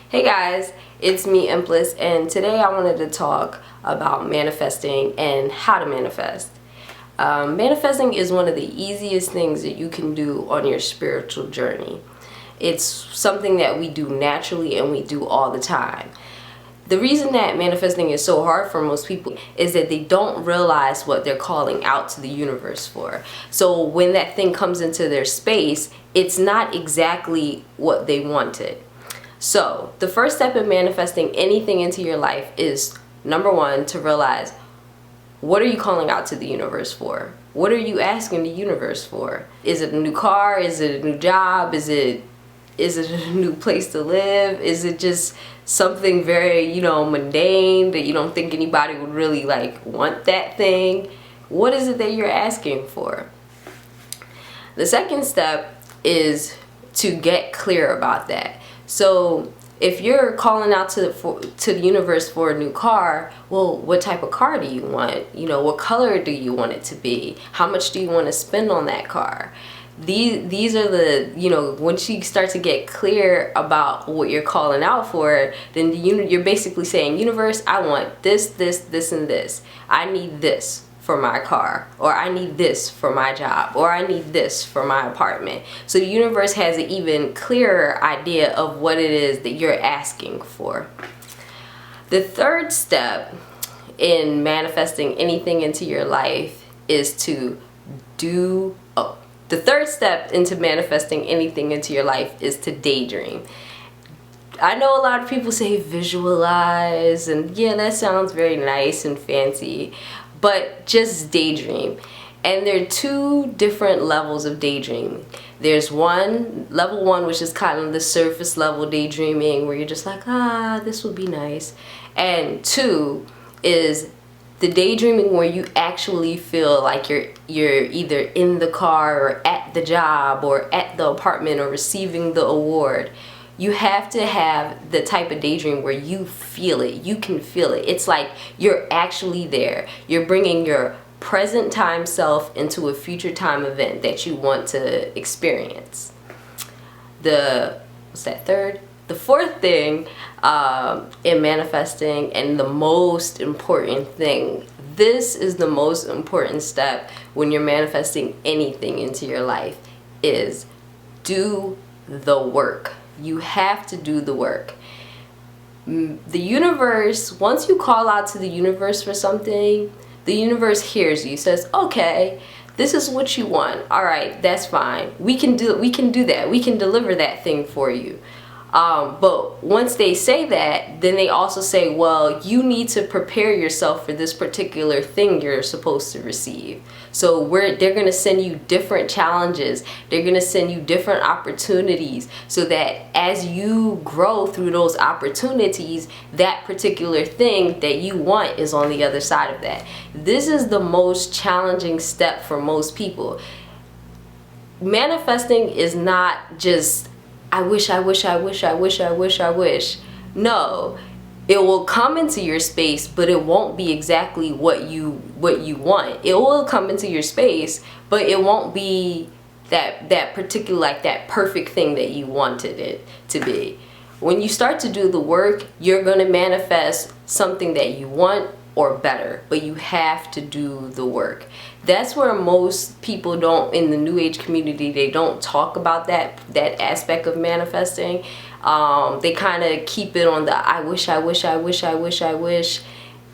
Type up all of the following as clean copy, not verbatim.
Hey guys, it's me Imples, and today I wanted to talk about manifesting and how to manifest. Manifesting is one of the easiest things that you can do on your spiritual journey. It's something that we do naturally and we do all the time. The reason that manifesting is so hard for most people is that they don't realize what they're calling out to the universe for. So when that thing comes into their space, it's not exactly what they wanted. So the first step in manifesting anything into your life is, number one, to realize, what are you calling out to the universe for? What are you asking the universe for? Is it a new car? Is it a new job? Is it a new place to live? Is it just something very, mundane that you don't think anybody would really want that thing? What is it that you're asking for? The second step is to get clear about that. So if you're calling out to the universe for a new car, well, what type of car do you want? What color do you want it to be? How much do you want to spend on that car? These are the, once you start to get clear about what you're calling out for, then you're basically saying, universe, I want this, this, this, and this. I need this for my car, or I need this for my job, or I need this for my apartment. So the universe has an even clearer idea of what it is that you're asking for. The third step in manifesting anything into your life is to the third step into manifesting anything into your life is to daydream. I know a lot of people say visualize, and yeah, that sounds very nice and fancy, but just daydream. And there are two different levels of daydreaming. There's level one, which is kind of the surface level daydreaming, where you're just like, this would be nice. And two is the daydreaming where you actually feel like you're either in the car or at the job or at the apartment or receiving the award. You have to have the type of daydream where you feel it. You can feel it. It's like you're actually there. You're bringing your present time self into a future time event that you want to experience. The fourth thing in manifesting, and the most important thing, this is the most important step when you're manifesting anything into your life, is do the work. You have to do the work. The universe, once you call out to the universe for something, the universe hears you, says, okay, this is what you want. All right, that's fine. We can do that. We can deliver that thing for you. But once they say that, then they also say, well, you need to prepare yourself for this particular thing you're supposed to receive. So they're going to send you different challenges. They're going to send you different opportunities so that as you grow through those opportunities, that particular thing that you want is on the other side of that. This is the most challenging step for most people. Manifesting is not just, I wish. No, it will come into your space, but it won't be exactly what you want. It will come into your space, but it won't be that particular, that perfect thing that you wanted it to be. When you start to do the work, you're going to manifest something that you want or better, but you have to do the work. That's where most people don't, in the New Age community, they don't talk about that aspect of manifesting. They kind of keep it on the I wish,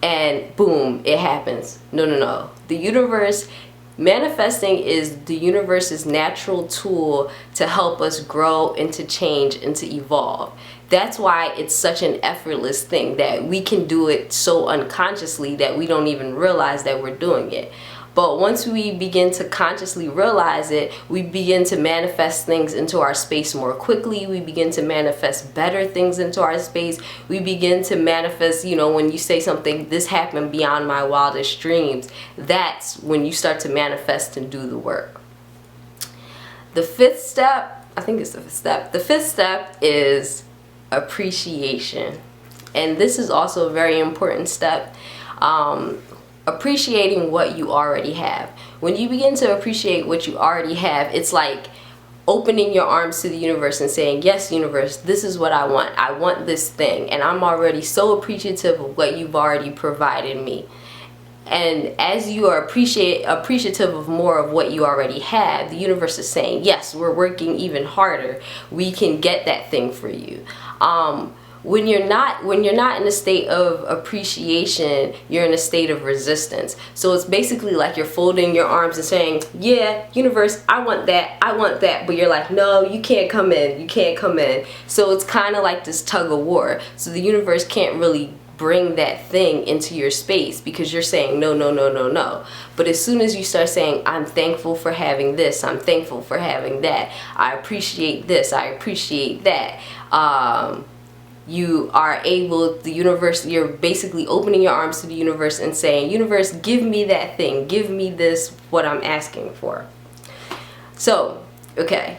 and boom, it happens. No. The universe, manifesting is the universe's natural tool to help us grow and to change and to evolve. That's why it's such an effortless thing, that we can do it so unconsciously that we don't even realize that we're doing it. But once we begin to consciously realize it, we begin to manifest things into our space more quickly. We begin to manifest better things into our space. We begin to manifest, when you say something, this happened beyond my wildest dreams, that's when you start to manifest and do the work. The fifth step is appreciation. And this is also a very important step. Appreciating what you already have. When you begin to appreciate what you already have, it's like opening your arms to the universe and saying, yes, universe, this is what I want. I want this thing, and I'm already so appreciative of what you've already provided me. And as you are appreciative of more of what you already have, the universe is saying, yes, we're working even harder. We can get that thing for you. When you're not in a state of appreciation, you're in a state of resistance. So it's basically like you're folding your arms and saying, yeah, universe, I want that, but you're like, no, you can't come in, you can't come in. So it's kind of like this tug of war. So the universe can't really bring that thing into your space because you're saying no, no, no, no, no. But as soon as you start saying, I'm thankful for having this, I'm thankful for having that, I appreciate this, I appreciate that, you are able, the universe, you're basically opening your arms to the universe and saying, universe, give me that thing, give me this, what I'm asking for. So, okay.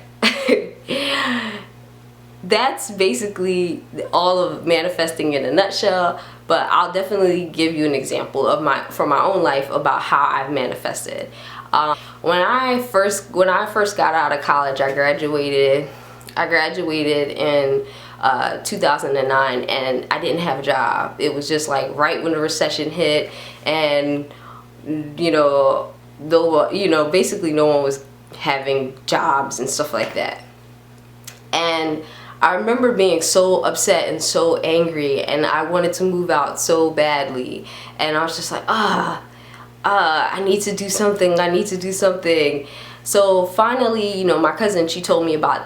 That's basically all of manifesting in a nutshell, but I'll definitely give you an example of from my own life about how I've manifested. When I first got out of college, I graduated in 2009, and I didn't have a job. It was just like right when the recession hit, and basically no one was having jobs and stuff like that. And I remember being so upset and so angry, and I wanted to move out so badly, and I was just like, I need to do something, I need to do something. So finally, my cousin, she told me about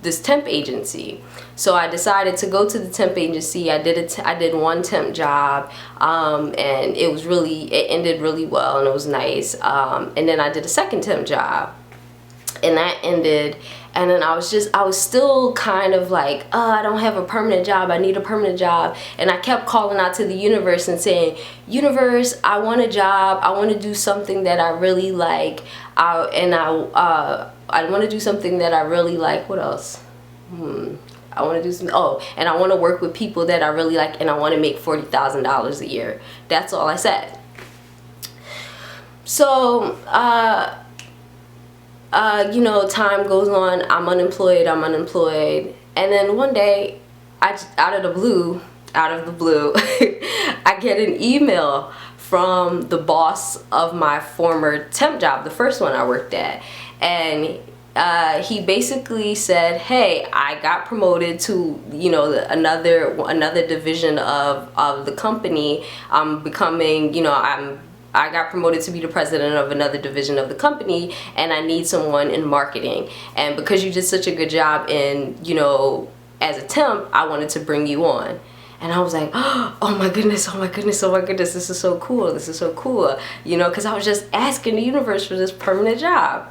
this temp agency. So I decided to go to the temp agency. I did one temp job, and it ended really well, and it was nice. And then I did a second temp job, and that ended. And then I was still kind of like, I don't have a permanent job, I need a permanent job. And I kept calling out to the universe and saying, universe, I want a job, I want to do something that I really like, I want to do something that I really like. What else? I want to do some, and I want to work with people that I really like, and I want to make $40,000 a year. That's all I said. So, time goes on, I'm unemployed, and then one day, out of the blue, I get an email from the boss of my former temp job, the first one I worked at, and he basically said, hey, I got promoted to another division of the company. I got promoted to be the president of another division of the company, and I need someone in marketing. And because you did such a good job in, as a temp, I wanted to bring you on. And I was like, oh my goodness, this is so cool, because I was just asking the universe for this permanent job.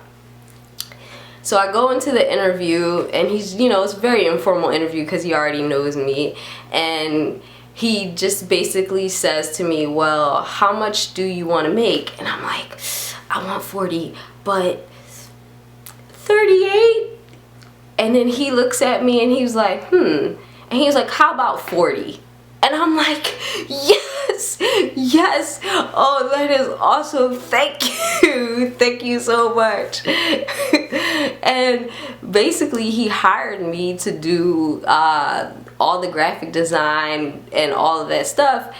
So I go into the interview, and he's, it's a very informal interview because he already knows me, and he just basically says to me, well, how much do you want to make? And I'm like, I want 40, but 38? And then he looks at me and he's like, and he's like, how about 40? And I'm like, yes, oh, that is awesome, thank you so much. And basically he hired me to do all the graphic design and all of that stuff,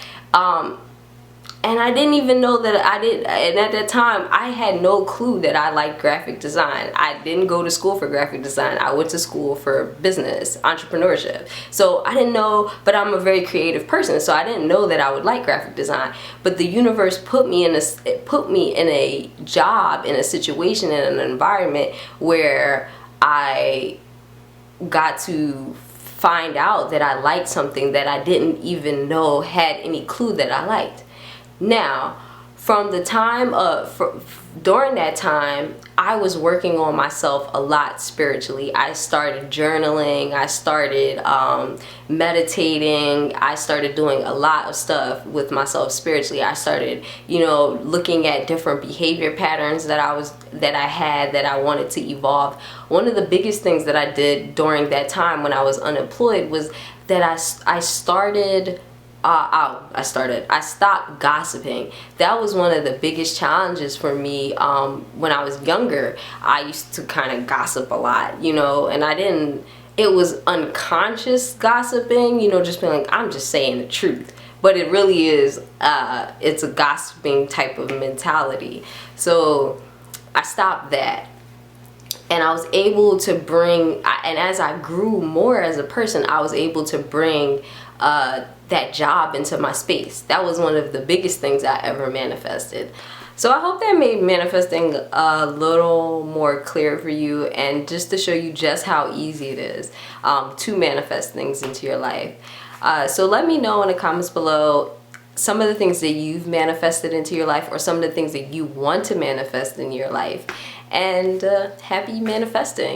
and I didn't even know that and at that time I had no clue that I liked graphic design. I didn't go to school for graphic design, I went to school for business, entrepreneurship. So I didn't know, but I'm a very creative person, so I didn't know that I would like graphic design. But the universe put me in a job, in a situation, in an environment where I got to find out that I liked something that I didn't even know had any clue that I liked. Now, from the time during that time, I was working on myself a lot spiritually. I started journaling, I started meditating, I started doing a lot of stuff with myself spiritually. I started, looking at different behavior patterns that I wanted to evolve. One of the biggest things that I did during that time when I was unemployed was that I started I stopped gossiping. That was one of the biggest challenges for me when I was younger. I used to kind of gossip a lot, you know, and it was unconscious gossiping, you know, just being like, I'm just saying the truth. But it really is, it's a gossiping type of mentality. So I stopped that. And I was able to and as I grew more as a person, I was able to bring that job into my space. That was one of the biggest things I ever manifested. So I hope that made manifesting a little more clear for you, and just to show you just how easy it is to manifest things into your life. So let me know in the comments below some of the things that you've manifested into your life, or some of the things that you want to manifest in your life. And happy manifesting.